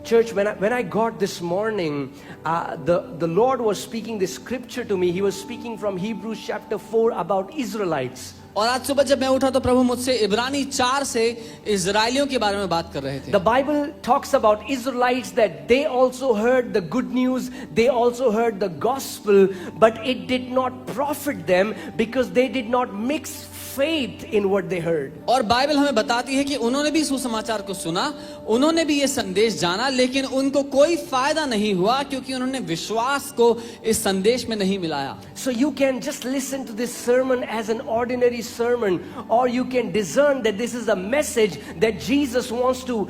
Church, when I got this morning, the Lord was speaking this scripture to me. He was speaking from Hebrews chapter 4 about Israelites. और आज सुबह जब मैं उठा तो प्रभु मुझसे इब्रानी 4 से इजराइलियों के बारे में बात कर रहे थे. The Bible talks about Israelites that they also heard the good news, they also heard the gospel, but it did not profit them because they did not mix faith in what they heard. और Bible हमें बताती है कि उन्होंने भी सुसमाचार को सुना, उन्होंने भी ये संदेश जाना, लेकिन उनको कोई फायदा नहीं हुआ क्योंकि उन्होंने विश्वास को इस संदेश में नहीं मिलाया. So you can just listen to this sermon as an ordinary sermon, or you can discern that this is a message that Jesus wants to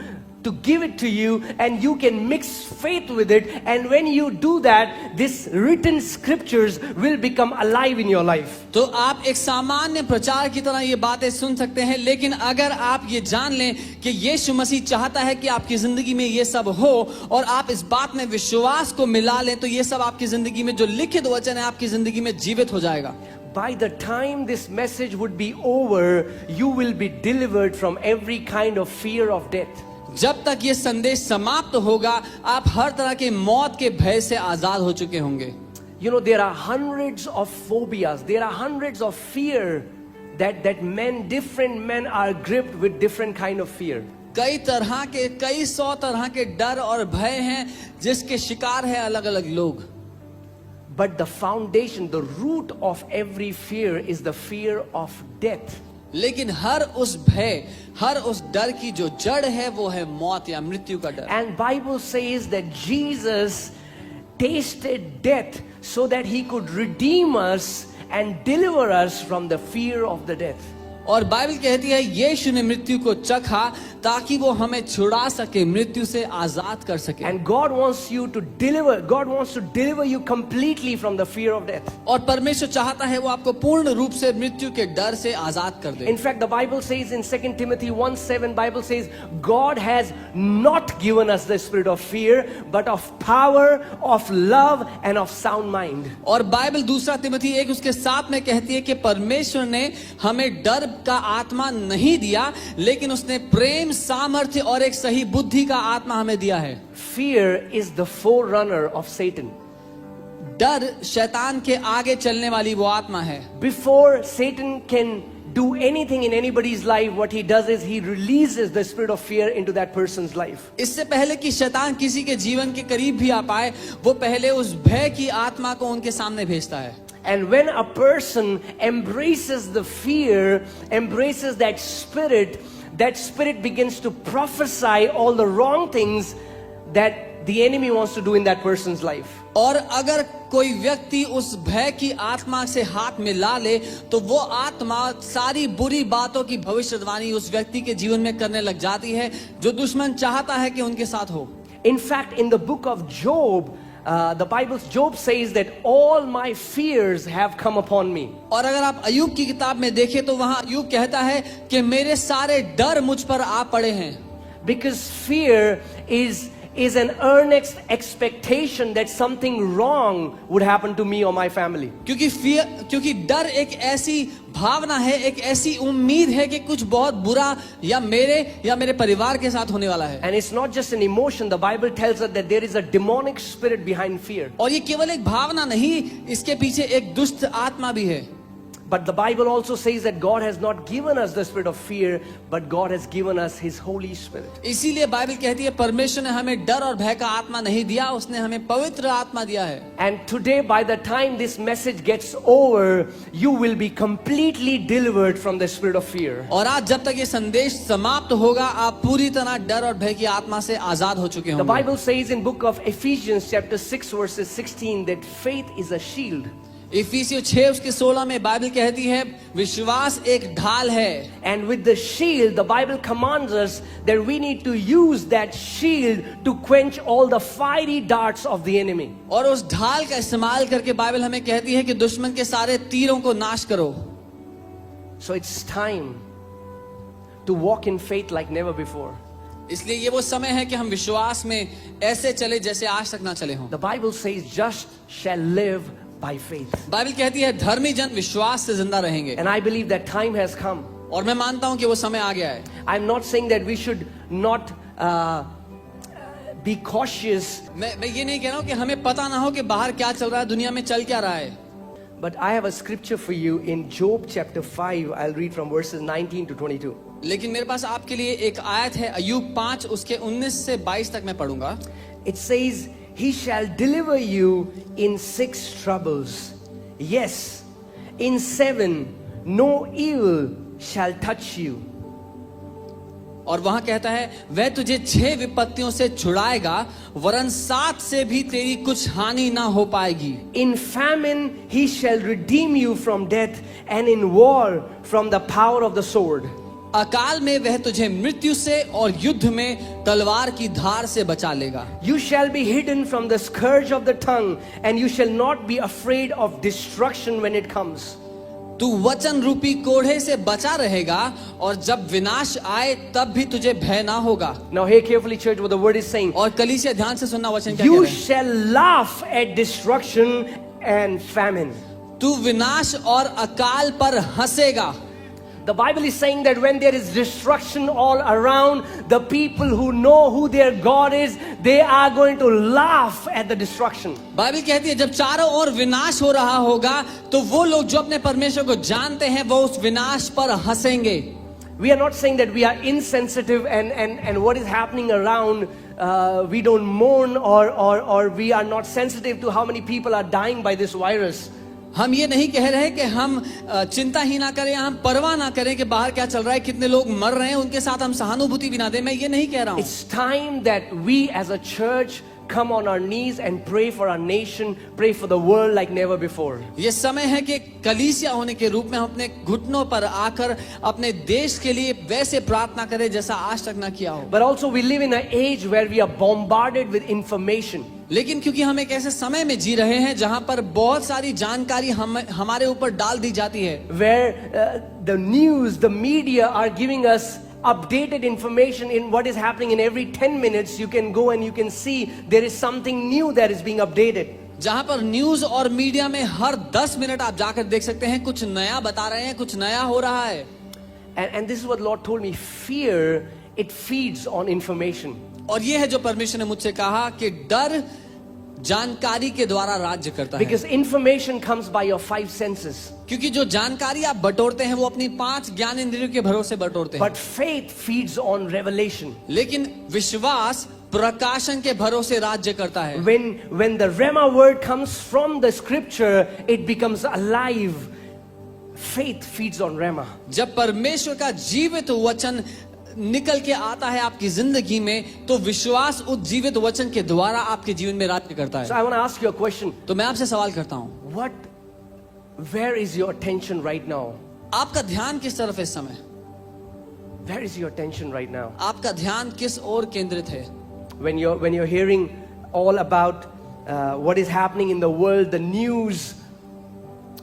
give it to you, and you can mix faith with it, and when you do that, this written scriptures will become alive in your life. तो आप एक सामान्य प्रचार की तरह ये बातें सुन सकते हैं, लेकिन अगर आप ये जान लें कि यीशु मसीह चाहता है कि आपकी जिंदगी में ये सब हो और आप इस बात में विश्वास को मिला लें, तो ये सब आपकी जिंदगी में जो लिखित वचन है आपकी जिंदगी में जीवित हो जाएगा. By the time this message would be over, you will be delivered from every kind of fear of death. जब तक ये संदेश समाप्त होगा आप हर तरह के मौत के भय से आजाद हो चुके होंगे. You know, there are hundreds of phobias, there are hundreds of fear that different men are gripped with different kind of fear. कई सौ तरह के डर और भय हैं जिसके शिकार है अलग अलग लोग. But the foundation, the root of every fear is the fear of death. लेकिन हर उस भय, हर उस डर की जो जड़ है वो है मौत या मृत्यु का डर. And Bible says that Jesus tasted death so that he could redeem us and deliver us from the fear of the death. और बाइबल कहती है यीशु ने मृत्यु को चखा ताकि वो हमें छुड़ा सके, मृत्यु से आजाद कर सके. And God wants to deliver you completely from the fear of death. और परमेश्वर चाहता है वो आपको पूर्ण रूप से मृत्यु के डर से आजाद कर दे. In fact, the Bible says in 2 Timothy 1:7, Bible says God has not given us the spirit of fear, but of power, of love and of sound mind. और बाइबल 2 तिमोथी 1 उसके 7 में कहती है कि परमेश्वर ने हमें डर का आत्मा नहीं दिया, लेकिन उसने प्रेम, सामर्थ्य और एक सही बुद्धि का आत्मा हमें दिया है. Fear is the forerunner of Satan. डर शैतान के आगे चलने वाली वो आत्मा है. Before Satan can do anything in anybody's life, what he does is he releases the spirit of fear into that person's life. इससे पहले कि शैतान किसी के जीवन के करीब भी आ पाए, वो पहले उस भय की आत्मा को उनके सामने भेजता है. And when a person embraces the fear, embraces that spirit begins to prophesy all the wrong things that the enemy wants to do in that person's life. और अगर कोई व्यक्ति उस भय की आत्मा से हाथ मिला ले तो वो आत्मा सारी बुरी बातों की भविष्यवाणी उस व्यक्ति के जीवन में करने लग जाती है जो दुश्मन चाहता है कि उनके साथ हो. In fact, in the book of Job, Job says that all my fears have come upon me. और अगर आप अय्यूब की किताब में देखें तो वहां अय्यूब कहता है कि मेरे सारे डर मुझ पर आ पड़े हैं. Because fear is an earnest expectation that something wrong would happen to me or my family. क्योंकि डर एक ऐसी भावना है, एक ऐसी उम्मीद है कि कुछ बहुत बुरा या मेरे परिवार के साथ होने वाला है. And it's not just an emotion. The Bible tells us that there is a demonic spirit behind fear. और ये केवल एक भावना नहीं, इसके पीछे एक दुष्ट आत्मा भी है. But the Bible also says that God has not given us the spirit of fear, but God has given us His Holy Spirit. इसीलिए बाइबल कहती है परमेश्वर ने हमें डर और भय का आत्मा नहीं दिया, उसने हमें पवित्र आत्मा दिया है. And today, by the time this message gets over, you will be completely delivered from the spirit of fear. और आज जब तक ये संदेश समाप्त होगा, आप पूरी तरह डर और भय की आत्मा से आजाद हो चुके होंगे. The Bible says in book of Ephesians chapter 6 verses 16 that faith is a shield. इफिसियों 6 उसके 16 में बाइबल कहती है विश्वास एक ढाल है. And with the shield, the Bible commands us that we need to use that shield to quench all the fiery darts of the enemy. और उस ढाल का इस्तेमाल करके बाइबल हमें कहती है कि दुश्मन के सारे तीरों को नाश करो. So it's time to walk in faith like never before. इसलिए ये वो समय है कि हम विश्वास में ऐसे चले जैसे आज तक ना चले हों. The Bible says just shall live by faith. Bible कहती है धर्मी जन विश्वास से जिंदा रहेंगे. And I believe that time has come. और मैं मानता हूं कि वो समय आ गया है. I'm not saying that we should not be cautious. मैं ये नहीं कह रहा हूँ कि हमें पता ना हो कि बाहर क्या चल रहा है, दुनिया में चल क्या रहा है. But I have a scripture for you in Job chapter 5. I'll read from verses 19 to 22. लेकिन मेरे पास आपके लिए एक आयत है, अय्यूब 5 उसके 19 से 22 तक मैं पढ़ूंगा. It says, He shall deliver you in 6 troubles. Yes, in 7 no evil shall touch you. और वहां कहता है, वह तुझे 6 विपत्तियों से छुड़ाएगा, वरन 7 से भी तेरी कुछ हानि ना हो पाएगी. In famine he shall redeem you from death, and in war from the power of the sword. अकाल में वह तुझे मृत्यु से और युद्ध में तलवार की धार से बचा लेगा. You shall be hidden from the scourge of the tongue, and you shall not be afraid of destruction when it comes. तू वचन रूपी कोढ़े से बचा रहेगा, और जब विनाश आए तब भी तुझे भय ना होगा. Now hear carefully, church, what the word is saying. और कलीसिया ध्यान से सुनना वचन क्या You कह रहे हैं. shall laugh at destruction and famine. तू विनाश और अकाल पर हंसेगा. The Bible is saying that when there is destruction all around, the people who know who their God is, they are going to laugh at the destruction. Bible कहती है जब चारों ओर विनाश हो रहा होगा, तो वो लोग जो अपने परमेश्वर को जानते हैं वो उस विनाश पर हंसेंगे. We are not saying that we are insensitive and what is happening around, we don't mourn or we are not sensitive to how many people are dying by this virus. हम ये नहीं कह रहे कि हम चिंता ही ना करें, हम परवाह ना करें कि बाहर क्या चल रहा है, कितने लोग मर रहे हैं, उनके साथ हम सहानुभूति भी ना दें. मैं ये नहीं कह रहा हूँ. It's time that we as a church come on our knees and pray for our nation, pray for the world like never before. ये समय है कि कलीसिया होने के रूप में हम अपने घुटनों पर आकर अपने देश के लिए वैसे प्रार्थना करें जैसा आज तक ना किया हो. But also we live in an age where we are bombarded with information. लेकिन क्योंकि हम एक ऐसे समय में जी रहे हैं जहां पर बहुत सारी जानकारी हमारे ऊपर डाल दी जाती है. Where the news, the media are giving us updated information in what is happening in every 10 minutes. You can go and you can see there is something new that is being updated. जहां पर news और media में हर 10 minute आप जाकर देख सकते हैं, कुछ नया बता रहे हैं, कुछ नया हो रहा है. And this is what Lord told me. Fear, it feeds on information. और ये है जो परमेश्वर ने मुझसे कहा कि डर जानकारी के द्वारा राज्य करता है. Because information comes by your 5 senses. क्योंकि जो जानकारी आप बटोरते हैं वो अपनी 5 ज्ञान इंद्रियों के भरोसे बटोरते हैं. But faith feeds on revelation. लेकिन विश्वास प्रकाशन के भरोसे राज्य करता है. When the Rhema word comes from the scripture, it becomes alive. Faith feeds on Rhema. जब परमेश्वर का जीवित वचन निकल के आता है आपकी जिंदगी में, तो विश्वास उस जीवित वचन के द्वारा आपके जीवन में राज्य करता है. So I want to ask you a question. तो मैं आपसे सवाल करता हूं, Where is your attention right now? आपका ध्यान किस तरफ है इस समय? Where is your attention right now? आपका ध्यान किस ओर केंद्रित है? When you're hearing all about what is happening in the world, the news,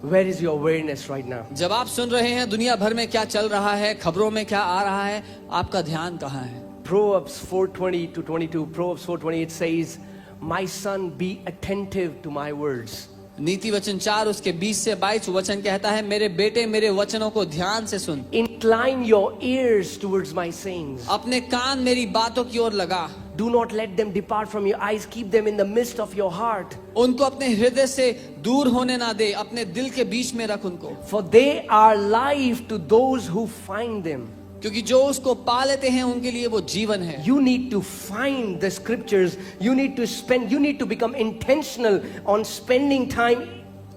where is your awareness right now? जब आप सुन रहे हैं दुनिया भर में क्या चल रहा है, खबरों में क्या आ रहा है, आपका ध्यान कहाँ है? Proverbs 4:20 to 22. Proverbs 4:20, it says, "My son, be attentive to my words." नीति वचन 4 उसके 20 से 22 वचन कहता है, मेरे बेटे मेरे वचनों को ध्यान से सुन. Incline your ears towards my sayings. अपने कान मेरी बातों की ओर लगा. Do not let them depart from your eyes. Keep them in the midst of your heart. उनको अपने हृदय से दूर होने ना दे, अपने दिल के बीच में रख उनको. For they are life to those who find them. क्योंकि जो उसको पा लेते हैं उनके लिए वो जीवन है. You need to find the scriptures. You need to become intentional on spending time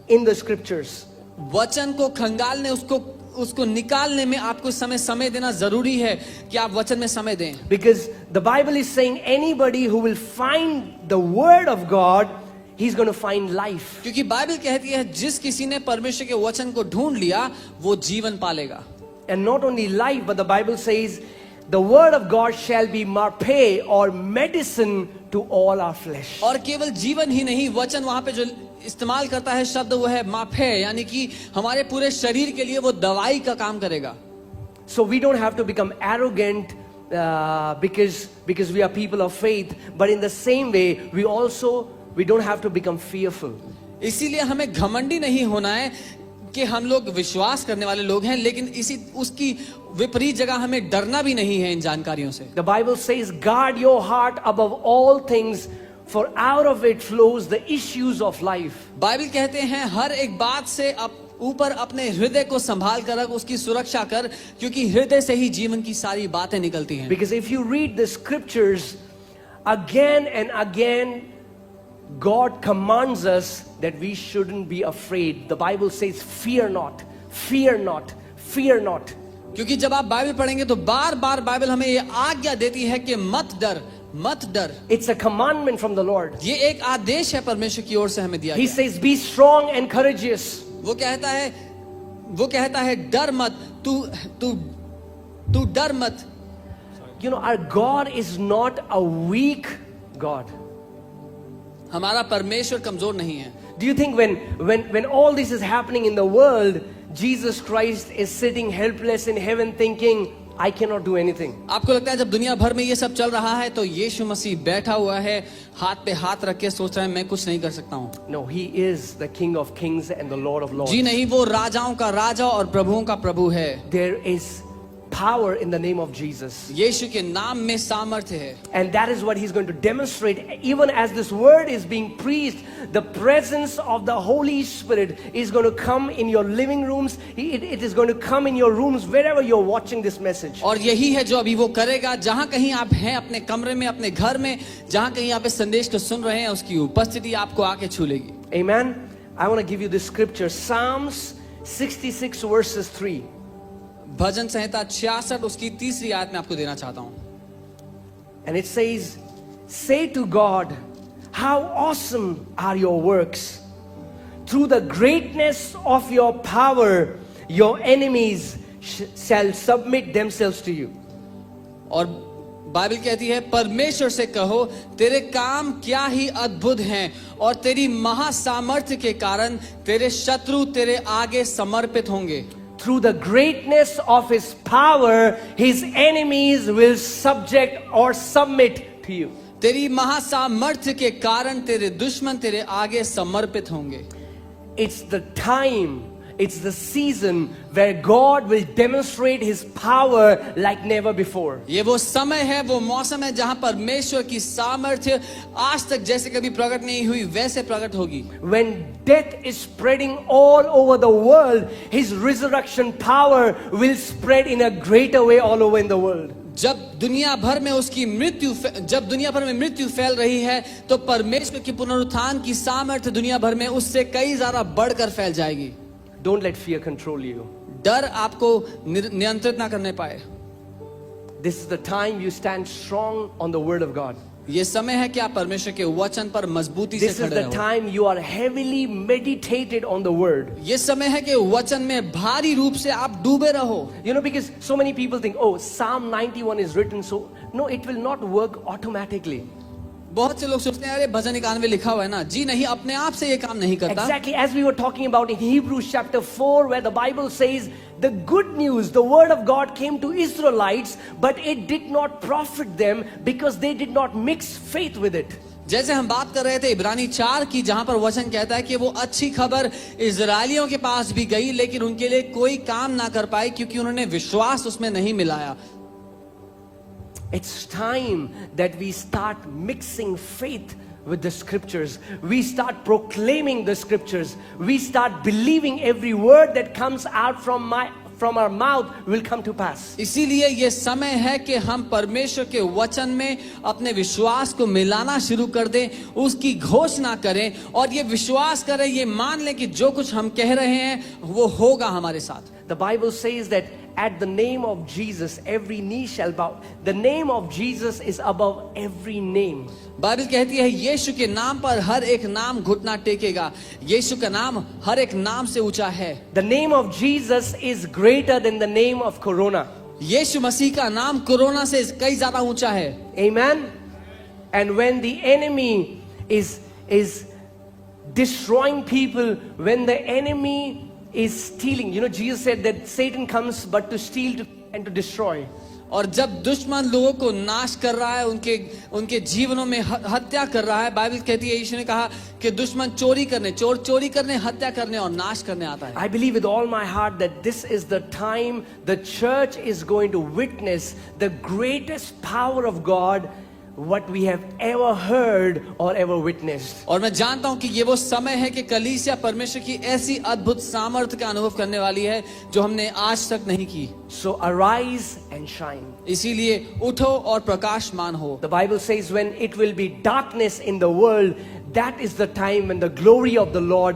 in the scriptures. वचन को खंगालने, उसको निकालने में आपको समय देना जरूरी है कि आप वचन में समय दें. Because the Bible is saying anybody who will find the word of God, he's going to find life. क्योंकि बाइबल कहती है जिस किसी ने परमेश्वर के वचन को ढूंढ लिया वो जीवन पालेगा. And not only life, but the Bible says the word of God shall be marpe or medicine to all our flesh. और केवल जीवन ही नहीं, वचन वहां पे जो इस्तेमाल करता है शब्द वो है माफे, यानी कि हमारे पूरे शरीर के लिए वो दवाई का काम करेगा. So we don't have to become arrogant because we are people of faith, but in the same way we don't have to become fearful. इसीलिए हमें घमंडी नहीं होना है कि हम लोग विश्वास करने वाले लोग हैं, लेकिन विपरीत जगह हमें डरना भी नहीं है इन जानकारियों से। The Bible says, guard your heart above all things, for out of it flows the issues of life. Bible कहते हैं हर एक बात से ऊपर अपने हृदय को संभाल कर रख, उसकी सुरक्षा कर, क्योंकि हृदय से ही जीवन की सारी बातें निकलती हैं। Because if you read the scriptures again and again, God commands us that we shouldn't be afraid. The Bible says, fear not, fear not, fear not. क्योंकि जब आप बाइबल पढ़ेंगे तो बार बार बाइबल हमें ये आज्ञा देती है कि मत डर, मत डर। It's a commandment from the Lord. ये एक आदेश है परमेश्वर की ओर से हमें दिया He गया। says, be strong and courageous. वो कहता है डर मत, तू डर मत। You know, our God is not a weak God. हमारा परमेश्वर कमजोर नहीं है। Do you think when all this is happening in the world, Jesus Christ is sitting helpless in heaven thinking, I cannot do anything? आपको लगता है जब दुनिया भर में ये सब चल रहा है तो यीशु मसीह बैठा हुआ है, हाथ पे हाथ रख के सोच रहा है मैं कुछ नहीं कर सकता हूँ? No, he is the King of Kings and the Lord of Lords. जी नहीं, वो राजाओं का राजा और प्रभुओं का प्रभु है। There is power in the name of Jesus. यीशु के नाम में सामर्थ्य है। And that is what he's going to demonstrate. Even as this word is being preached, the presence of the Holy Spirit is going to come in your living rooms. It is going to come in your rooms wherever you're watching this message. और यही है जो अभी वो करेगा, जहां कहीं आप हैं, अपने कमरे में, अपने घर में, जहां कहीं आप इस संदेश को सुन रहे हैं, उसकी उपस्थिति आपको आके छू लेगी। Amen. I want to give you this scripture, Psalms 66 verses 3. भजन संहिता 66 उसकी तीसरी आयत में आपको देना चाहता हूं। And it says, say to God, how awesome are your works. Through the greatness of your power, your enemies shall submit themselves to you. और Bible कहती है परमेश्वर से कहो तेरे काम क्या ही अद्भुत हैं और तेरी महासामर्थ्य के कारण तेरे शत्रु तेरे आगे समर्पित होंगे। Through the greatness of his power, his enemies will subject or submit to you. तेरी महासामर्थ्य के कारण तेरे दुश्मन तेरे आगे समर्पित होंगे। It's the time, it's the season where God will demonstrate his power like never before. ये वो समय है, वो मौसम है जहां परमेश्वर की सामर्थ्य आज तक जैसे कभी प्रकट नहीं हुई वैसे प्रकट होगी। When death is spreading all over the world, his resurrection power will spread in a greater way all over in the world. जब दुनिया भर में मृत्यु फैल रही है तो परमेश्वर की पुनरुत्थान की सामर्थ्य दुनिया भर में उससे कई ज्यादा बढ़कर फैल जाएगी। Don't let fear control you. डर आपको नियंत्रित ना करने पाए। This is the time you stand strong on the word of God. ये समय है कि आप परमेश्वर के वचन पर मजबूती से This is खड़े the रहो। time you are heavily meditated on the word. ये समय है कि वचन में भारी रूप से आप डूबे रहो। You know, because so many people think, oh, Psalm 91 is written, so no, it will not work automatically. बहुत से लोग सोचते हैं अरे भजन 91 लिखा हुआ है ना। जी नहीं, अपने आप से ये काम नहीं करता। Exactly as we were talking about in Hebrews chapter 4, where the Bible says the good news, the word of God came to Israelites, but it did not profit them because they did not mix faith with it. जैसे हम बात कर रहे थे इब्रानी 4 की, जहां पर वचन कहता है कि वो अच्छी खबर इजरायलियों के पास भी गई लेकिन उनके लिए कोई काम ना कर पाई क्योंकि उन्होंने विश्वास उसमें नहीं मिलाया। It's time that we start mixing faith with the scriptures. We start proclaiming the scriptures. We start believing every word that comes out from our mouth will come to pass. इसीलिए ये समय है कि हम परमेश्वर के वचन में अपने विश्वास को मिलाना शुरू कर दें, उसकी घोषणा करें और ये विश्वास करें, ये मान लें कि जो कुछ हम कह रहे हैं वो होगा हमारे साथ। The Bible says that at the name of Jesus, every knee shall bow. The name of Jesus is above every name. Bible कहती है यीशु के नाम पर हर एक नाम घुटना टेकेगा। यीशु का नाम हर एक नाम से ऊंचा है। The name of Jesus is greater than the name of Corona. यीशु मसीह का नाम कोरोना से कई ज्यादा ऊंचा है। Amen. And when the enemy is destroying people, when the enemy is stealing, you know, Jesus said that Satan comes but to steal and to destroy. और जब दुश्मन लोगों को नाश कर रहा है, उनके जीवनों में हत्या कर रहा है, बाइबल कहती है, यीशु ने कहा कि दुश्मन चोरी करने, हत्या करने और नाश करने आता है। I believe with all my heart that this is the time the church is going to witness the greatest power of God what we have ever heard or ever witnessed. और मैं जानता हूं कि ये वो समय है कि कलीसिया परमेश्वर की ऐसी अद्भुत सामर्थ्य का अनुभव करने वाली है जो हमने आज तक नहीं की। So arise and shine. इसीलिए उठो और प्रकाशमान हो। The Bible says when it will be darkness in the world, that is the time when the glory of the Lord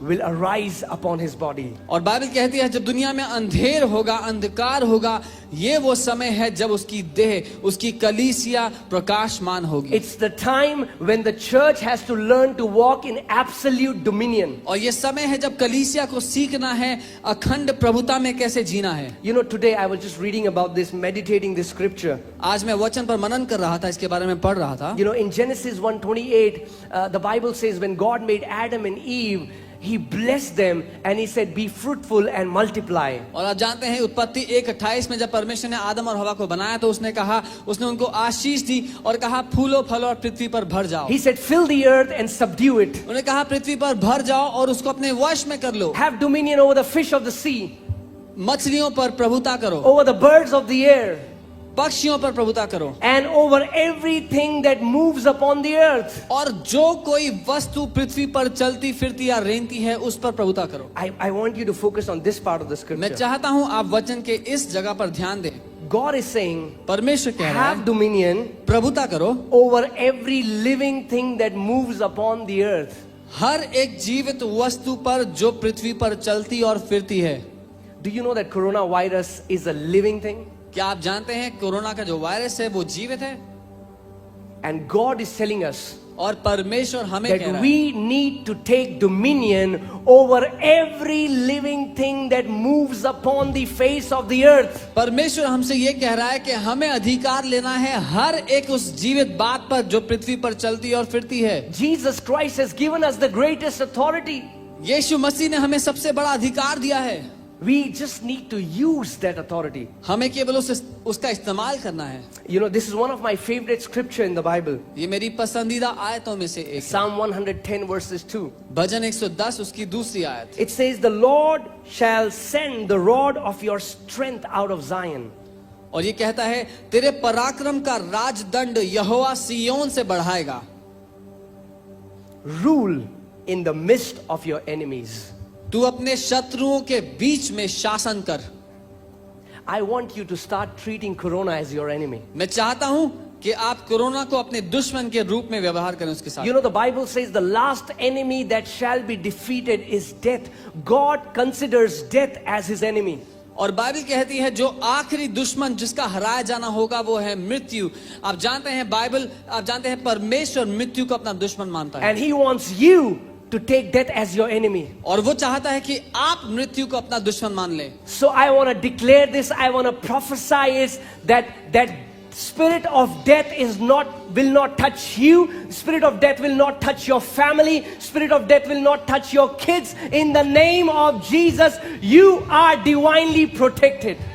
will arise upon his body. और बाइबल कहती है जब दुनिया में अंधेर होगा, अंधकार होगा, ये वो समय है जब उसकी देह, उसकी कलीसिया प्रकाशमान होगी। It's the time when the church has to learn to walk in absolute dominion. और ये समय है जब कलीसिया को सीखना है अखंड प्रभुता में कैसे जीना है। You know, today I was just reading about this, meditating this scripture. आज मैं वचन पर मनन कर रहा था, इसके बारे में पढ़ रहा था। You know, in Genesis 1:28, the Bible says when God made Adam and Eve, He blessed them and He said, "Be fruitful and multiply." और आप जानते हैं उत्पत्ति 1:28 में जब परमेश्वर ने आदम और हवा को बनाया तो उसने कहा, उसने उनको आशीष दी और कहा फूलो फलो और पृथ्वी पर भर जाओ। He said, "Fill the earth and subdue it. उन्होंने कहा पृथ्वी पर भर जाओ और उसको अपने वश में कर लो। Have dominion over the fish of the sea, मछलियों पर प्रभुता करो, over the birds of the air, पक्षियों पर प्रभुता करो, and over everything that moves upon the earth." और जो कोई वस्तु पृथ्वी पर चलती फिरती या रेंगती है उस पर प्रभुता करो। I want you to focus on this part of the मैं scripture. चाहता हूं आप वचन के इस जगह पर ध्यान दें। God is saying, परमेश्वर कह रहा have है dominion प्रभुता करो over every living thing that moves upon the earth. हर एक जीवित वस्तु पर जो पृथ्वी पर चलती और फिरती है। Do you know that coronavirus is a living thing? क्या आप जानते हैं कोरोना का जो वायरस है वो जीवित है? And God is telling us और परमेश्वर हमें कह that रहा है we need to take dominion over every living thing that moves upon the face of the earth. परमेश्वर हमसे ये कह रहा है कि हमें अधिकार लेना है हर एक उस जीवित बात पर जो पृथ्वी पर चलती और फिरती है। Jesus Christ has given us the greatest authority. यीशु मसीह ने हमें सबसे बड़ा अधिकार दिया है। We just need to use that authority. हमें केवल उसका इस्तेमाल करना है। You know, this is one of my favorite scripture in the Bible. ये मेरी पसंदीदा आयतों में से एक है। Psalm 110 verses 2. भजन 110 उसकी दूसरी आयत। It says, "The Lord shall send the rod of your strength out of Zion." और ये कहता है तेरे पराक्रम का राजदंड यहोवा सिय्योन से बढ़ाएगा। Rule in the midst of your enemies. तू अपने शत्रुओं के बीच में शासन कर। I want you to start treating corona as your enemy. मैं चाहता हूं कि आप कोरोना को अपने दुश्मन के रूप में व्यवहार करें उसके साथ। You know, the Bible says the last enemy that shall be defeated is death. God considers death as his enemy. और बाइबल कहती है जो आखिरी दुश्मन जिसका हराया जाना होगा वो है मृत्यु। आप जानते हैं परमेश्वर मृत्यु को अपना दुश्मन मानता है। And he wants you to take death as your enemy. और वो चाहता है कि आप मृत्यु को अपना दुश्मन मान लें। So I want to declare this, I want to prophesy is that spirit of death will not touch you. Spirit of death will not touch your family. Spirit of death will not touch your kids. In the name of Jesus, you are divinely protected.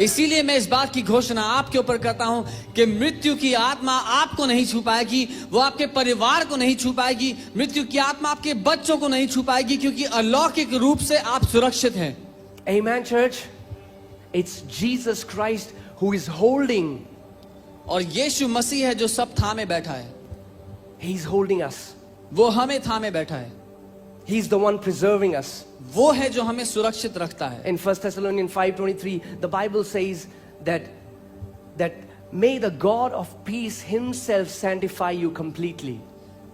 इसीलिए मैं इस बात की घोषणा आपके ऊपर करता हूं कि मृत्यु की आत्मा आपको नहीं छू पाएगी, वो आपके परिवार को नहीं छू पाएगी, मृत्यु की आत्मा आपके बच्चों को नहीं छू पाएगी, क्योंकि अलौकिक रूप से आप सुरक्षित हैं। Amen, church. It's Jesus Christ who is holding. और यीशु मसीह है जो सब थामे बैठा है। He's holding us. वो हमें थामे बैठा है। He's the one preserving us. वो है जो हमें सुरक्षित रखता है। In 1 Thessalonians 5:23, the Bible says that may the God of peace himself sanctify you completely.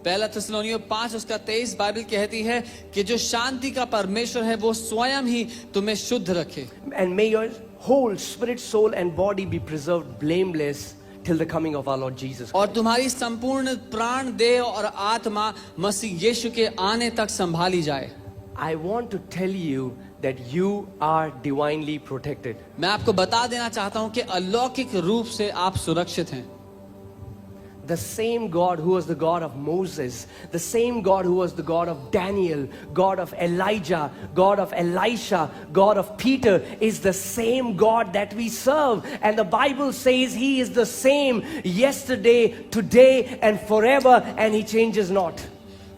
पहला थिस्सलुनीकियों 5 उसका 23 बाइबल कहती है कि जो शांति का परमेश्वर है वो स्वयं ही तुम्हें शुद्ध रखे। And may your whole spirit, soul and body be preserved blameless till the coming of our Lord Jesus Christ. और तुम्हारी संपूर्ण प्राण, देह और आत्मा मसीह यीशु के आने तक संभाली जाए। I want to tell you that you are divinely protected. मैं आपको बता देना चाहता हूं कि अलौकिक रूप से आप सुरक्षित हैं। The same God who was the God of Moses, the same God who was the God of Daniel, God of Elijah, God of Elisha, God of Peter, is the same God that we serve. And the Bible says He is the same yesterday, today, and forever, and He changes not.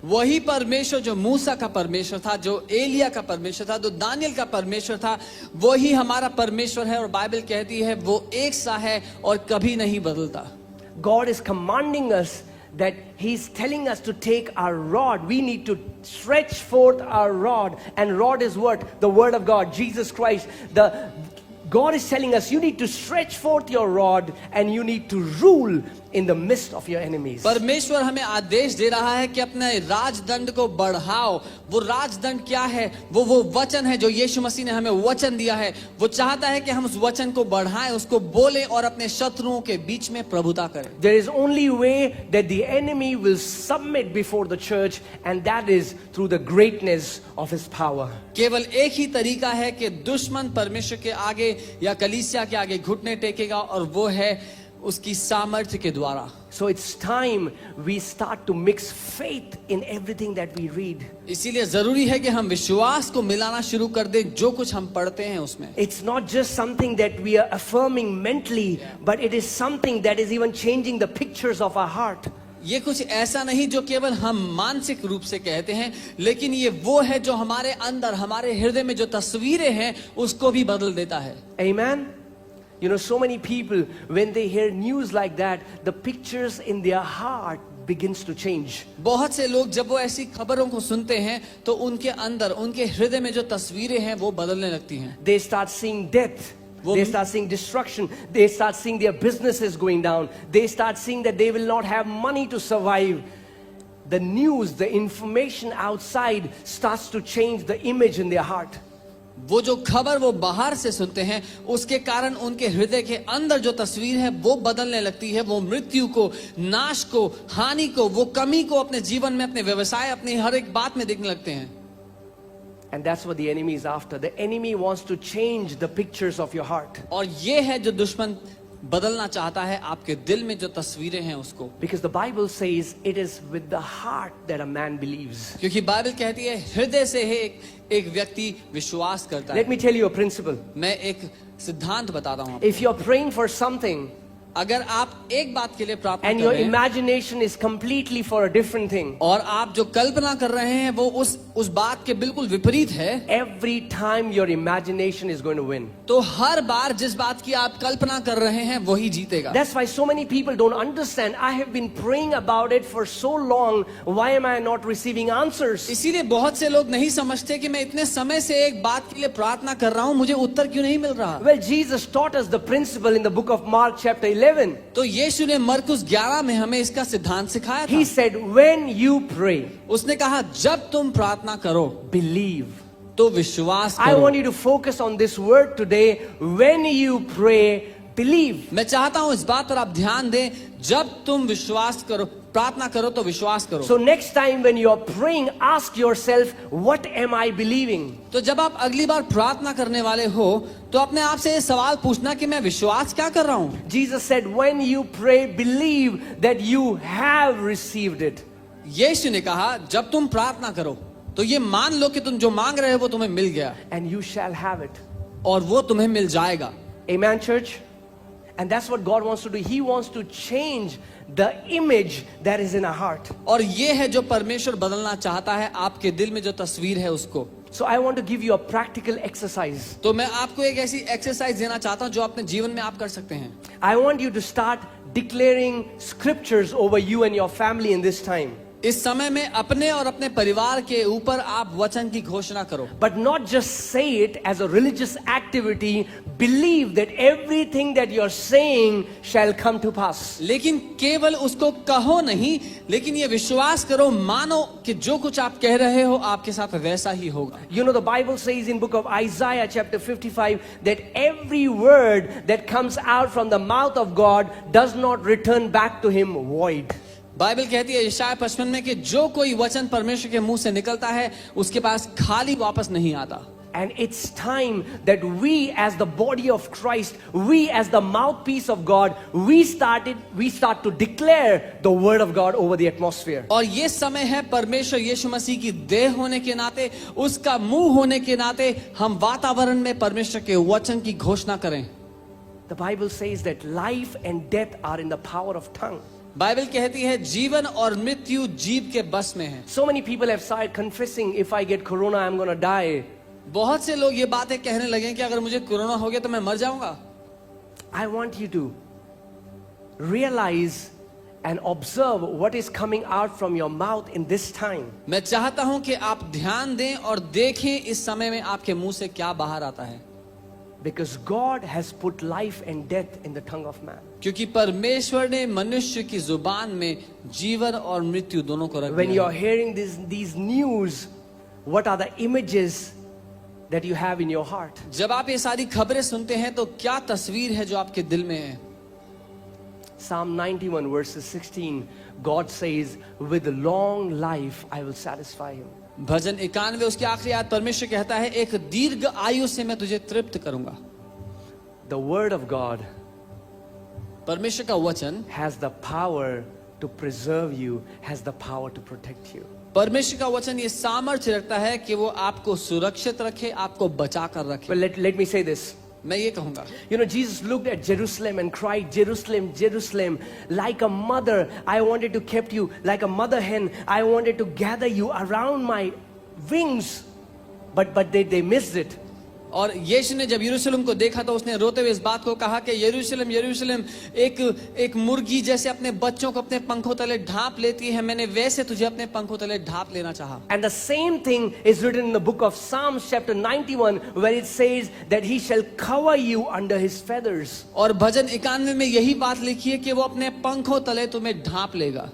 वही परमेश्वर जो मूसा का परमेश्वर था, जो एलिया का परमेश्वर था, जो दानियल का परमेश्वर था, वही हमारा परमेश्वर है। और बाइबल कहती है वो एक सा है और कभी नहीं बदलता। God is commanding us that He's telling us to take our rod. We need to stretch forth our rod. And rod is what? The Word of God, Jesus Christ. God is telling us you need to stretch forth your rod and you need to rule in the midst of your enemies. परमेश्वर हमें आदेश दे रहा है कि अपने राजदंड को बढ़ाओ। वो राजदंड क्या है? वो वचन है जो यीशु मसीह ने हमें वचन दिया है। वो चाहता है कि हम उस वचन को बढ़ाएं, उसको बोलें और अपने शत्रुओं के बीच में प्रभुता करें। There is only way that the enemy will submit before the church, and that is through the greatness of his power. केवल एक ही तरीका है कि दुश्मन परमेश्वर के आगे या कलीसिया के आगे घुटने टेकेगा, और वो है उसकी सामर्थ्य के द्वारा। So it's time we start to mix faith in everything that we read. इसीलिए जरूरी है कि हम विश्वास को मिलाना शुरू कर दें जो कुछ हम पढ़ते हैं उसमें। It's not just something that we are affirming mentally, but it is something that is even changing the pictures of our heart. ये कुछ ऐसा नहीं जो केवल हम मानसिक रूप से कहते हैं, लेकिन ये वो है जो हमारे अंदर, हमारे हृदय में जो तस्वीरें हैं उसको भी बदल देता है। Amen. You know, so many people, when they hear news like that, the pictures in their heart begins to change. बहुत से लोग जब वो ऐसी खबरों को सुनते हैं तो उनके अंदर, उनके हृदय में जो तस्वीरें हैं वो बदलने लगती हैं। They start seeing death. They start seeing destruction. They start seeing their businesses going down. They start seeing that they will not have money to survive. The news, the information outside starts to change the image in their heart. वो जो खबर वो बाहर से सुनते हैं उसके कारण उनके हृदय के अंदर जो तस्वीर है वो बदलने लगती है। वो मृत्यु को, नाश को, हानि को, वो कमी को अपने जीवन में, अपने व्यवसाय, अपनी हर एक बात में देखने लगते हैं। And that's what the enemy is after. The enemy wants to change the pictures of your heart. और ये है जो दुश्मन बदलना चाहता है आपके दिल में जो तस्वीरें हैं उसको। Because the Bible says it is with the heart that a man believes. क्योंकि बाइबल कहती है हृदय से ही एक व्यक्ति विश्वास करता है। Let me tell you a principle. मैं एक सिद्धांत बताता हूँ। If you're praying for something, अगर आप एक बात के लिए प्रार्थना and कर your रहे हैं imagination is completely for a different thing, और आप जो कल्पना कर रहे हैं वो उस बात के बिल्कुल विपरीत है, every time your imagination is going to win. तो हर बार जिस बात की आप कल्पना कर रहे हैं वही जीतेगा। That's why so many people don't understand. I have been praying about it for so long. Why am I not receiving answers? इसीलिए बहुत से लोग नहीं समझते कि मैं इतने समय से एक बात के लिए प्रार्थना कर रहा हूँ, मुझे उत्तर क्यों नहीं मिल रहा। Well, Jesus taught us the principle in the book of Mark chapter 11. तो यीशु ने मरकुस 11 में हमें इसका सिद्धांत सिखाया He था। said, when you pray, उसने कहा जब तुम प्रार्थना करो believe. तो विश्वास I करो। want you to focus on this word today. When you pray, believe. मैं चाहता हूं इस बात पर आप ध्यान दें, जब तुम विश्वास करो, प्रार्थना करो तो विश्वास करो। So next time when you are praying, ask yourself, what am I believing? तो जब आप अगली बार प्रार्थना करने वाले हो तो अपने आप से ये सवाल पूछना कि मैं विश्वास क्या कर रहा हूं। Jesus said, when you pray, believe that you have received it. यीशु ने कहा जब तुम प्रार्थना करो तो ये मान लो कि तुम जो मांग रहे हो वो तुम्हें मिल गया And you shall have it. और वो तुम्हें मिल जाएगा। Amen, church? And that's what God wants to do. He wants to change the image that is in our heart. और ये है जो परमेश्वर बदलना चाहता है आपके दिल में जो तस्वीर है उसको। So I want to give you a practical exercise. तो मैं आपको एक ऐसी एक्सरसाइज देना चाहता हूं जो अपने जीवन में आप कर सकते हैं। I want you to start declaring scriptures over you and your family in this time. इस समय में अपने और अपने परिवार के ऊपर आप वचन की घोषणा करो। But not just say it as a religious activity. Believe that everything that you're saying shall come to pass. लेकिन केवल उसको कहो नहीं, लेकिन ये विश्वास करो, मानो कि जो कुछ आप कह रहे हो आपके साथ वैसा ही होगा। You know, the Bible says in book of Isaiah chapter 55 that every word that comes out from the mouth of God does not return back to him void. Bible कहती है यशायाह 55 में कि जो कोई वचन परमेश्वर के मुंह से निकलता है उसके पास खाली वापस नहीं आता। And it's time that we as the body of Christ, we as the mouthpiece of God, we start to declare the word of God over the atmosphere. और ये समय है परमेश्वर यीशु मसीह की देह होने के नाते, उसका मुंह होने के नाते हम वातावरण में परमेश्वर के वचन की घोषणा करें। The Bible says that life and death are in the power of tongue. Bible कहती है जीवन और मृत्यु जीभ के बस में है। So many people have started confessing, if I get corona, I'm going to die. बहुत से लोग ये बातें कहने लगे कि अगर मुझे कोरोना हो गया तो मैं मर जाऊंगा। I want you to realize and observe what is coming out from your mouth in this time. मैं चाहता हूं कि आप ध्यान दें और देखें इस समय में आपके मुंह से क्या बाहर आता है। Because God has put life and death in the tongue of man. क्योंकि परमेश्वर ने मनुष्य की जुबान में जीवन और मृत्यु दोनों को रख When you दिया are है। hearing these news, what are the images that you have in your heart? जब आप ये सारी खबरें सुनते हैं तो क्या तस्वीर है जो आपके दिल में है। Psalm 91 verses 16, God says, with long life I will satisfy him. भजन 91 उसकी आखिरी आयत परमेश्वर कहता है एक दीर्घ आयु से मैं तुझे तृप्त करूंगा। The word of God परमेश्वर का वचन has the power to preserve you, has the power to protect you. परमेश्वर का वचन ये सामर्थ्य रखता है कि वो आपको सुरक्षित रखे, आपको बचा कर रखे। Well, let me say this. मैं ये कहूंगा, You know, Jesus looked at Jerusalem and cried, Jerusalem, Jerusalem, like a mother, I wanted to keep you, like a mother hen, I wanted to gather you around my wings. But they missed it. और यीशु ने जब यरूशलेम को देखा तो उसने रोते हुए इस बात को कहा कि यरूशलेम यरूशलेम एक मुर्गी जैसे अपने बच्चों को अपने पंखों तले ढांप लेती है, मैंने वैसे तुझे अपने पंखों तले ढांप लेना चाहा। And the same thing is written in the book of Psalms chapter 91, where it says that he shall cover you under his feathers. और भजन 91 में यही बात लिखी है कि वो अपने पंखों तले तुम्हें ढांप लेगा।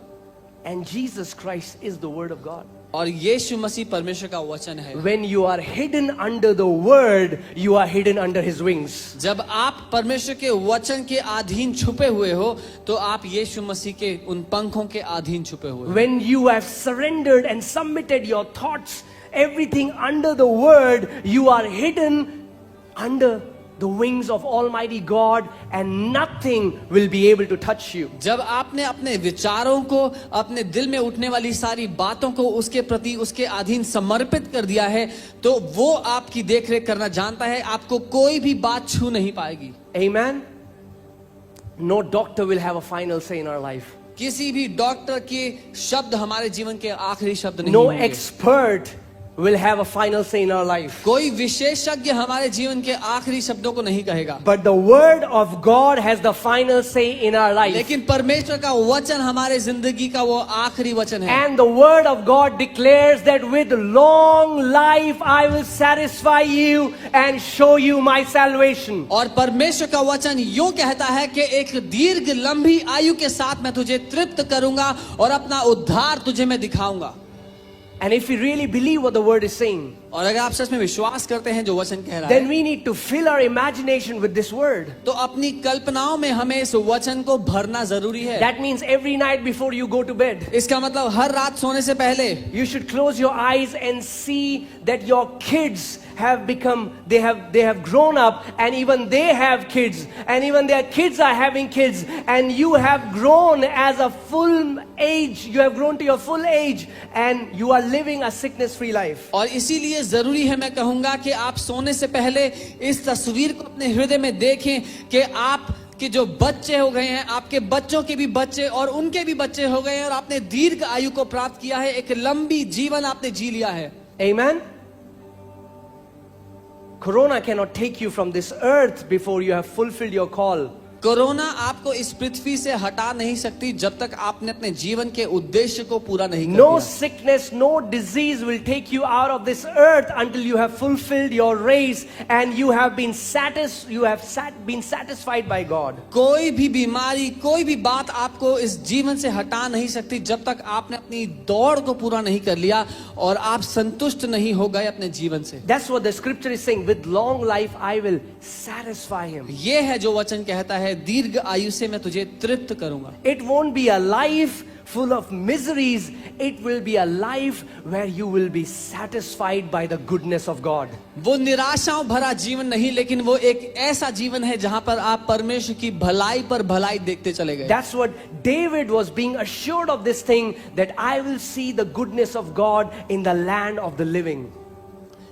And Jesus Christ is the word of God. और यीशु मसीह परमेश्वर का वचन है। When you are hidden under the word, you are hidden under his wings. जब आप परमेश्वर के वचन के अधीन छुपे हुए हो तो आप यीशु मसीह के उन पंखों के अधीन छुपे हुए हो। When you have surrendered and submitted your thoughts, everything under the word, you are hidden under the wings of Almighty God, and nothing will be able to touch you. जब आपने अपने विचारों को, अपने दिल में उठने वाली सारी बातों को उसके प्रति उसके अधीन समर्पित कर दिया है तो वो आपकी देखरेख करना जानता है, आपको कोई भी बात छू नहीं पाएगी। Amen. No doctor will have a final say in our life. किसी भी डॉक्टर के शब्द हमारे जीवन के आखिरी शब्द नहीं No होंगे। expert will have a final say in our life. कोई विशेषज्ञ हमारे जीवन के आखिरी शब्दों को नहीं कहेगा, But the word of God has the final say in our life. लेकिन परमेश्वर का वचन हमारे जिंदगी का वो आखिरी वचन है। And the word of God declares that with long life I will satisfy you and show you my salvation. और परमेश्वर का वचन यूं कहता है कि एक दीर्घ लंबी आयु के साथ मैं तुझे तृप्त करूंगा और अपना उद्धार तुझे मैं दिखाऊंगा। And if we really believe what the word is saying, और अगर आप सच में विश्वास करते हैं जो वचन कह रहा then है we need to fill our imagination with this word. तो अपनी कल्पनाओं में हमें इस वचन को भरना जरूरी है। That means every night before you go to bed, इसका मतलब हर रात सोने से पहले you should close your eyes and see that your kids have become, they have grown up, and even they have kids, and even their kids are having kids, and you have grown as a full age, you have grown to your full age, and you are living a sickness free life. और इसीलिए जरूरी है, मैं कहूंगा कि आप सोने से पहले इस तस्वीर को अपने हृदय में देखें कि आप कि जो बच्चे हो गए हैं, आपके बच्चों के भी बच्चे और उनके भी बच्चे हो गए हैं और आपने दीर्घ आयु को प्राप्त किया है, एक लंबी जीवन आपने जी लिया है। Amen. Corona cannot take you from this earth before you have fulfilled your call. Corona आपको इस पृथ्वी से हटा नहीं सकती जब तक आपने अपने जीवन के उद्देश्य को पूरा नहीं कर No दिया। sickness, no disease will take you out of this earth until you have fulfilled your race and you have been satisfied by God. कोई भी बीमारी, कोई भी बात आपको इस जीवन से हटा नहीं सकती जब तक आपने अपनी दौड़ को पूरा नहीं कर लिया और आप संतुष्ट नहीं हो गए अपने जीवन से। That's what the scripture is saying. With long life I will satisfy him. ये है जो वचन कहता है, दीर्घ आयु से मैं तुझे तृप्त करूंगा। It won't be a life full of miseries, it will be a life where you will be satisfied by the goodness of God. वो निराशाओं भरा जीवन नहीं, लेकिन वो एक ऐसा जीवन है जहां पर आप परमेश्वर की भलाई पर भलाई देखते चले गए। That's what David was being assured of, this thing, that I will see the goodness of God in the land of the living.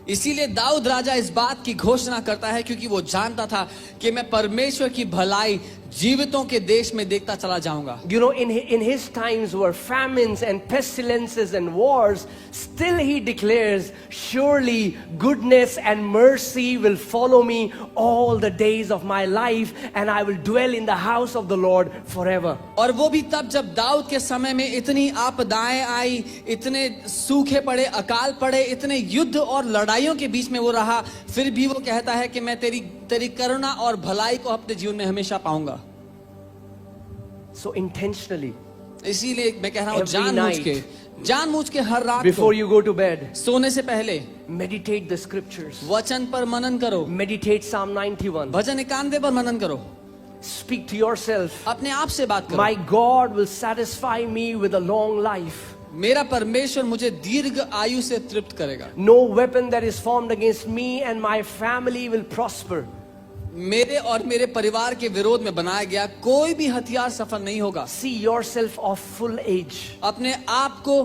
इसीलिए दाऊद राजा इस बात की घोषणा करता है, क्योंकि वो जानता था कि मैं परमेश्वर की भलाई जीवितों के देश में देखता चला जाऊंगा। You know, in his times were famines and pestilences and wars, still he declares, surely goodness and mercy will follow me all the days of my life, and I will dwell in the house of the Lord forever. और वो भी तब जब दाऊद के समय में इतनी आपदाएं आई, इतने सूखे पड़े, अकाल पड़े, इतने युद्ध और लड़ाइयों के बीच में वो रहा, फिर भी वो कहता है कि मैं तेरी करुणा और भलाई को अपने जीवन में हमेशा पाऊंगा। So intentionally, इसीलिए मैं कह रहा हूँ Every जानबूझ के हर रात before को you go to bed, सोने से पहले meditate the scriptures. वचन पर मनन करो, Meditate Psalm 91. भजन 91 पर मनन करो, Speak to yourself. अपने आप से बात करो। My God will satisfy me with a long life. मेरा परमेश्वर मुझे दीर्घ आयु से तृप्त करेगा। No weapon that is formed against me and my family will prosper. मेरे और मेरे परिवार के विरोध में बनाया गया कोई भी हथियार सफल नहीं होगा। See yourself of full age. अपने आप को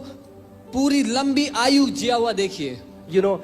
पूरी लंबी आयु जिया हुआ देखिए। You know,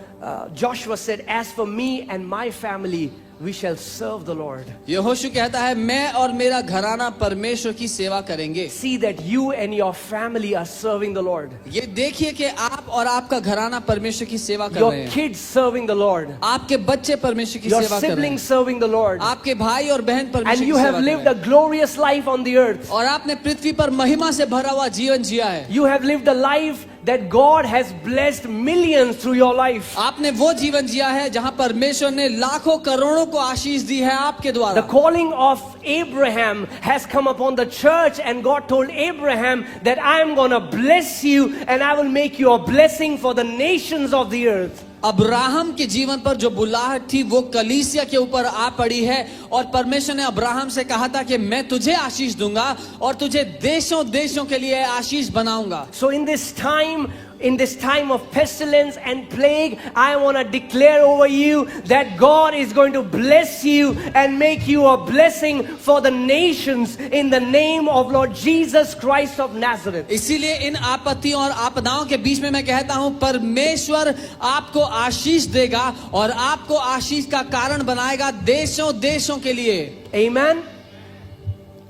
Joshua said, as for me and my family, we shall serve the Lord. यहोशू कहता है, मैं और मेरा घराना परमेश्वर की सेवा करेंगे। See that you and your family are serving the Lord. ये देखिए कि आप और आपका घराना परमेश्वर की सेवा कर Your रहे हैं। kids serving the Lord. आपके बच्चे परमेश्वर की Your सेवा कर रहे हैं। siblings serving the Lord. आपके भाई और बहन And परमेश्वर you की have सेवा कर lived रहे a glorious life on the earth. हैं। और आपने पृथ्वी पर महिमा से भरा हुआ जीवन जिया है। You have lived a life that God has blessed millions through your life. आपने वो जीवन जिया है जहां परमेश्वर ने लाखों करोड़ों को आशीष दी है आपके The द्वारा। calling of Abraham has come upon the church, and God told Abraham that I am going to bless you and I will make you a blessing for the nations of the earth. Abraham के जीवन पर जो बुलाहट थी वो कलीसिया के ऊपर आ पड़ी है, और परमेश्वर ने अब्राहम से कहा था कि मैं तुझे आशीष दूंगा और तुझे देशों देशों के लिए आशीष बनाऊंगा। So in this time of pestilence and plague, I want to declare over you that God is going to bless you and make you a blessing for the nations in the name of Lord Jesus Christ of Nazareth. इसीलिए इन आपत्तियों और आपदाओं के बीच में मैं कहता हूं, परमेश्वर आपको आशीष देगा और आपको आशीष का कारण बनाएगा देशों देशों के लिए। Amen.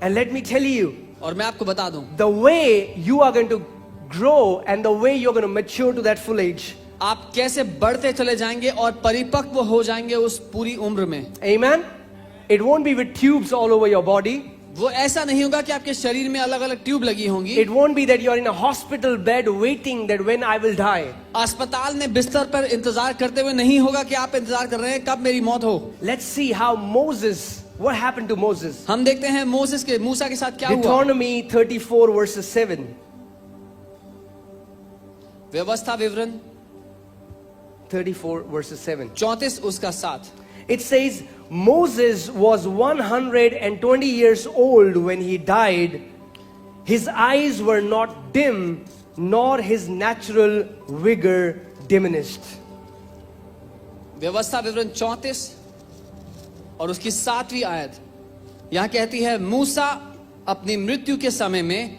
And let me tell you, और मैं आपको बता दूं, the way you are going to grow and the way you're going to mature to that full age. आप कैसे बढ़ते चले जाएंगे और परिपक्व हो जाएंगे उस पूरी उम्र में। Amen. It won't be with tubes all over your body. वो ऐसा नहीं होगा कि आपके शरीर में अलग अलग ट्यूब लगी होंगी। It won't be that you're in a hospital bed waiting that when I will die. अस्पताल में बिस्तर पर इंतजार करते हुए नहीं होगा कि आप इंतजार कर रहे हैं कब मेरी मौत हो। Let's see how what happened to Moses. हम देखते हैं मूसा के साथ क्या हुआ। Deuteronomy 34 verses 7. व्यवस्था विवरण 34 verses 7. 34 उसका 7। It says, Moses was 120 years old when he died. His eyes were not dim, nor his natural vigor diminished. व्यवस्था विवरण 34 और उसकी 7वीं आयत यहां कहती है, मूसा अपनी मृत्यु के समय में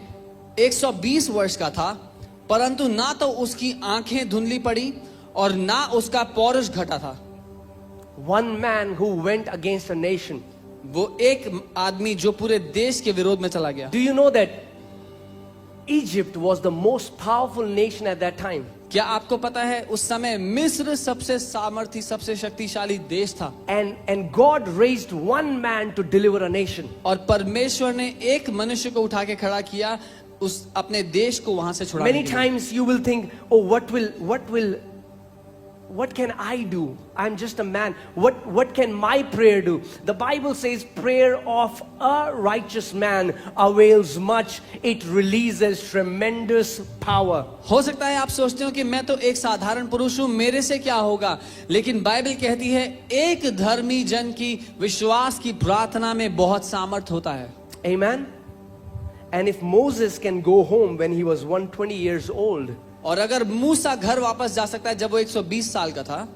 120 वर्ष का था, परंतु ना तो उसकी आंखें धुंधली पड़ी और ना उसका पौरुष घटा था। One man who went against a nation. वो एक आदमी जो पूरे देश के विरोध में चला गया। Do you know that Egypt was the most powerful nation at that time? क्या आपको पता है उस समय मिस्र सबसे सामर्थी, सबसे शक्तिशाली देश था। And God raised one man to deliver a nation. और परमेश्वर ने एक मनुष्य को उठा के खड़ा किया उस अपने देश को वहां से छुड़ाने के लिए। Many times you will think, oh, what can I do? I'm just a man. What can my prayer do? The Bible says prayer of a righteous man avails much. It releases tremendous power. हो सकता है आप सोचते हो कि मैं तो एक साधारण पुरुष हूं, मेरे से क्या होगा, लेकिन बाइबल कहती है एक धर्मी जन की विश्वास की प्रार्थना में बहुत सामर्थ होता है। Amen. And if Moses can go home when he was 120 years old, और अगर मूसा घर वापस जा सकता है जब वो 120 साल का था,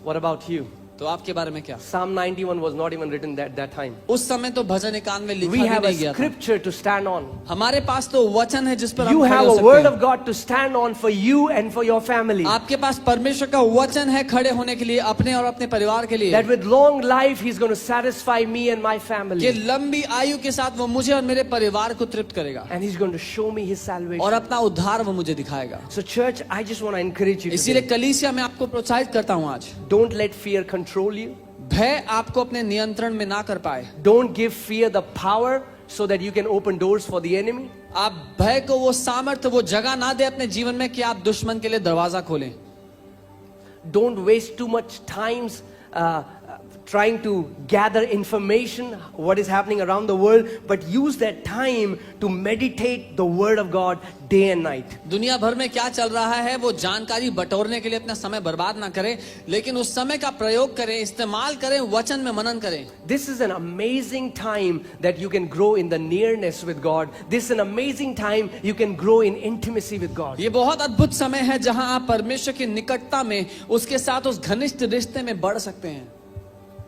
what about you? तो आपके बारे में क्या? Psalm 91 was not even written at that time. उस समय तो भजन एकान में लिखा We भी have a नहीं गया था। scripture to stand on. हमारे पास तो वचन है जिस पर हम You खड़े have हो a सकते word हैं। of God to stand on for you and for your family. आपके पास परमेश्वर का वचन है खड़े होने के लिए, अपने और अपने परिवार के लिए, That with long life He's going to satisfy me and my कि family. लंबी आयु के साथ वो मुझे और मेरे परिवार को तृप्त करेगा And He's going to show me His और salvation. अपना उद्धार वो मुझे दिखाएगा। So church, I just want to encourage you इसीलिए today. कलीसिया मैं आपको प्रोत्साहित करता हूँ आज, Don't let fear control you. भय आपको अपने नियंत्रण में ना कर पाए। Don't give fear the power so that you can open doors for the enemy. आप भय को वो सामर्थ्य, वो जगह ना दे अपने जीवन में कि आप दुश्मन के लिए दरवाजा खोलें। Don't waste too much times trying to gather information what is happening around the world, but use that time to meditate the word of God day and night. दुनिया भर में क्या चल रहा है वो जानकारी बटोरने के लिए अपना समय बर्बाद ना करें, लेकिन उस समय का प्रयोग करें, इस्तेमाल करें, वचन में मनन करें। This is an amazing time that you can grow in the nearness with God. This is an amazing time you can grow in intimacy with God. ये बहुत अद्भुत समय है जहां आप परमेश्वर की निकटता में, उसके साथ उस घनिष्ठ रिश्ते में बढ़ सकते हैं।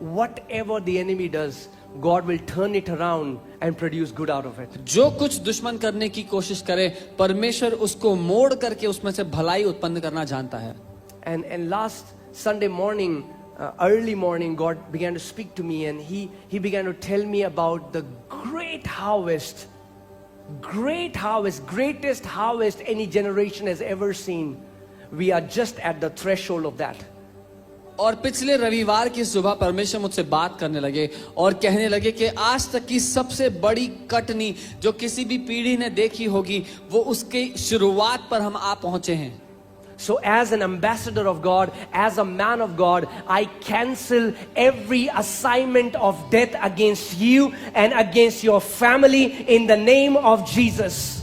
Whatever the enemy does, God will turn it around and produce good out of it. जो कुछ दुश्मन करने की कोशिश करे, परमेश्वर उसको मोड़ करके उसमें से भलाई उत्पन्न करना जानता है। And last Sunday morning, early morning, God began to speak to me, and He began to tell me about the great harvest, greatest harvest any generation has ever seen. We are just at the threshold of that. और पिछले रविवार की सुबह परमेश्वर मुझसे बात करने लगे और कहने लगे कि आज तक की सबसे बड़ी कटनी जो किसी भी पीढ़ी ने देखी होगी, वो उसके शुरुआत पर हम आ पहुंचे हैं। So as an ambassador of God, as a man of God, I cancel every assignment of death against you and against your family in the name of Jesus.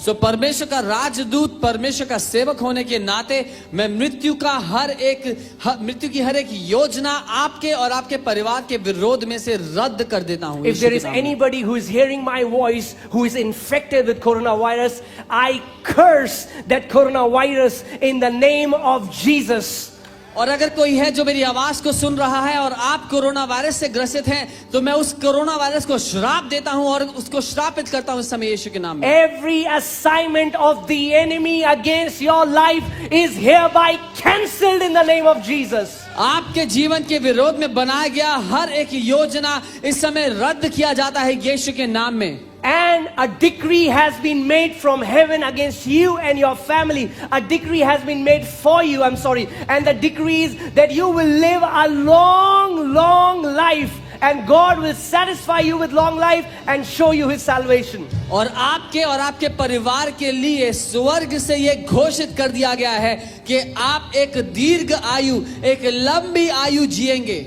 सो परमेश्वर का राजदूत, परमेश्वर का सेवक होने के नाते मैं मृत्यु की हर एक योजना आपके और आपके परिवार के विरोध में से रद्द कर देता हूं। If there is anybody who is hearing my voice who is infected with coronavirus, I curse that coronavirus in the name of Jesus. और अगर कोई है जो मेरी आवाज को सुन रहा है और आप कोरोना वायरस से ग्रसित हैं, तो मैं उस कोरोना वायरस को श्राप देता हूं और उसको श्रापित करता हूं इस समय यीशु के नाम में। Every assignment of the enemy against your life is hereby cancelled in the name of Jesus. आपके जीवन के विरोध में बनाया गया हर एक योजना इस समय रद्द किया जाता है यीशु के नाम में। And a decree has been made from heaven against you and your family. A decree has been made for you, and the decree is that you will live a long life, and God will satisfy you with long life and show you His salvation. और आपके परिवार के लिए स्वर्ग से ये घोषित कर दिया गया है कि आप एक दीर्घ आयु, एक लंबी आयु जिएंगे।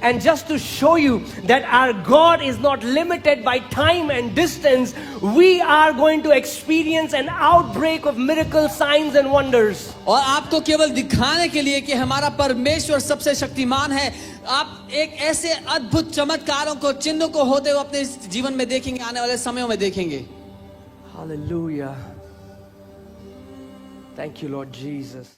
And just to show you that our God is not limited by time and distance, we are going to experience an outbreak of miracles, signs and wonders. और आपको केवल दिखाने के लिए कि हमारा परमेश्वर सबसे शक्तिमान है, आप एक ऐसे अद्भुत चमत्कारों को, चिन्हों को होते हुए अपने जीवन में देखेंगे, आने वाले समयों में देखेंगे। Hallelujah. Thank you, Lord Jesus.